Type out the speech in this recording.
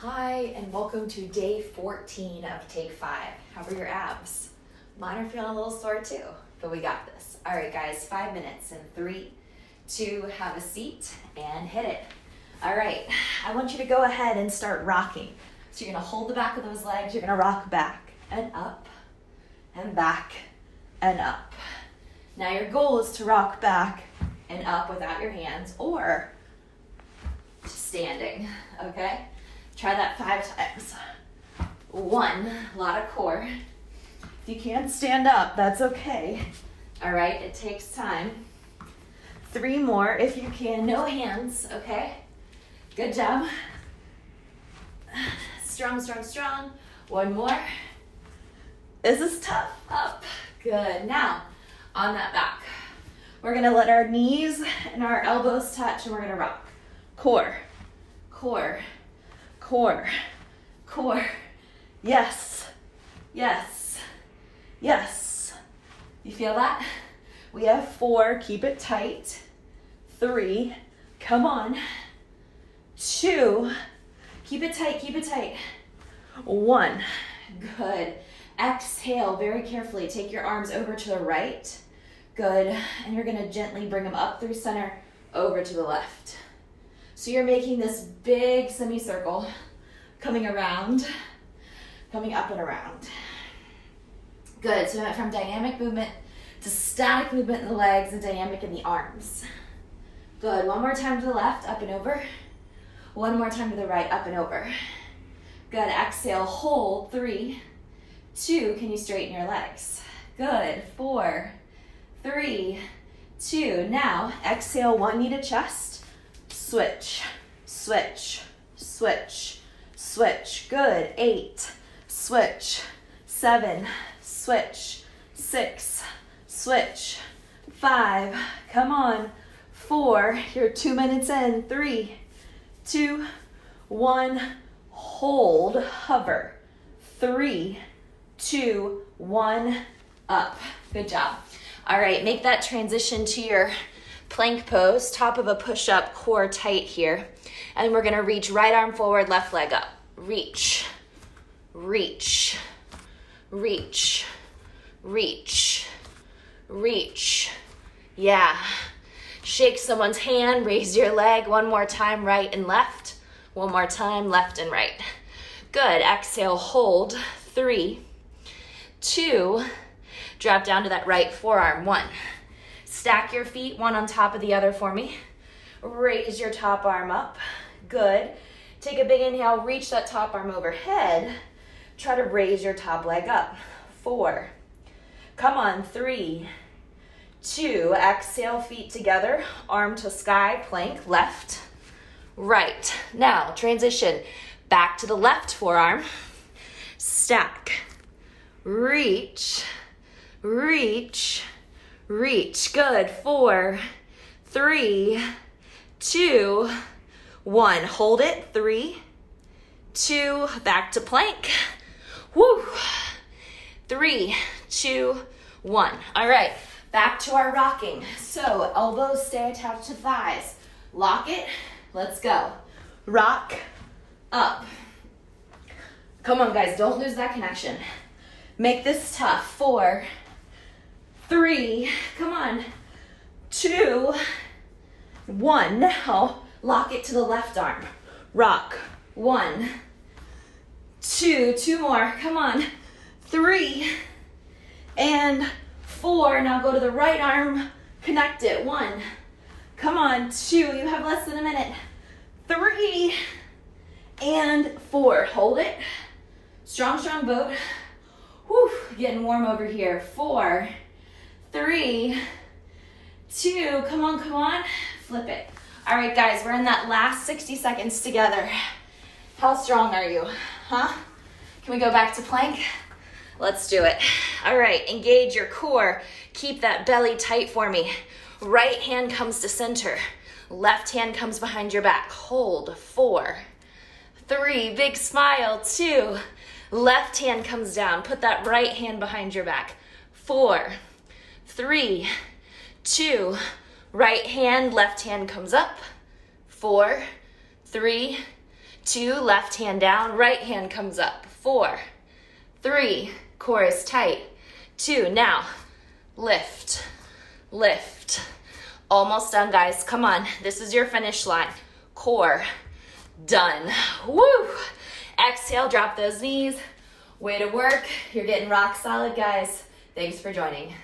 Hi, and welcome to day 14 of Take 5. How are your abs? Mine are feeling a little sore too, but we got this. All right, guys, 5 minutes in 3, 2, have a seat and hit it. All right, I want you to go ahead and start rocking. So you're gonna hold the back of those legs, you're gonna rock back and up and back and up. Now your goal is to rock back and up without your hands or just standing, okay? Try that 5 times. 1, a lot of core. If you can't stand up, that's okay. All right, it takes time. 3 more if you can, no hands, okay? Good job. Strong, strong, strong. 1 more. This is tough, up. Good, now on that back. We're gonna let our knees and our elbows touch and we're gonna rock. Core, core, core, core. Yes, yes, yes. You feel that? We have 4, keep it tight. 3, come on. 2, keep it tight, keep it tight. 1, good. Exhale very carefully. Take your arms over to the right. Good, and you're gonna gently bring them up through center, over to the left. So you're making this big semicircle, coming around, coming up and around. Good, so from dynamic movement to static movement in the legs and dynamic in the arms. Good, 1 more time to the left, up and over. 1 more time to the right, up and over. Good, exhale, hold, 3, 2, can you straighten your legs? Good, 4, 3, 2, now exhale, 1 knee to chest, switch, switch, switch, switch, good, 8, switch, 7, switch, 6, switch, 5, come on, 4, you're 2 minutes in, 3, 2, 1, hold, hover, 3, 2, 1, up, good job. All right, make that transition to your plank pose, top of a push-up, core tight here. And we're gonna reach right arm forward, left leg up. Reach, reach, reach, reach, reach. Yeah. Shake someone's hand, raise your leg. 1 more time, right and left. 1 more time, left and right. Good, exhale, hold. 3, 2, drop down to that right forearm. 1. Stack your feet, 1 on top of the other for me. Raise your top arm up. Good. Take a big inhale, reach that top arm overhead. Try to raise your top leg up. 4. Come on, 3, 2. Exhale, feet together, arm to sky, plank, left, right. Now, transition back to the left forearm. Stack, reach, reach, reach. Good. 4, 3, 2, 1. Hold it. 3, 2, back to plank. Woo. 3, 2, 1. All right, back to our rocking. So elbows stay attached to thighs. Lock it. Let's go. Rock, up. Come on, guys, don't lose that connection. Make this tough. 4, 3, come on, 2, 1. Now, lock it to the left arm. Rock, 1, 2, 2 more, come on, 3, and 4. Now go to the right arm, connect it. 1, come on, 2, you have less than a minute. 3, and 4, hold it. Strong, strong boat. Whew, getting warm over here. 4, 3, 2, come on, come on, flip it. All right, guys, we're in that last 60 seconds together. How strong are you, huh? Can we go back to plank? Let's do it. All right, engage your core. Keep that belly tight for me. Right hand comes to center. Left hand comes behind your back. Hold. 4, 3, big smile. 2, left hand comes down. Put that right hand behind your back. 4, 3, 2, right hand, left hand comes up. 4, 3, 2, left hand down, right hand comes up. 4, 3, core is tight. 2, now lift, lift. Almost done, guys. Come on, this is your finish line. Core, done. Woo! Exhale, drop those knees. Way to work. You're getting rock solid, guys. Thanks for joining.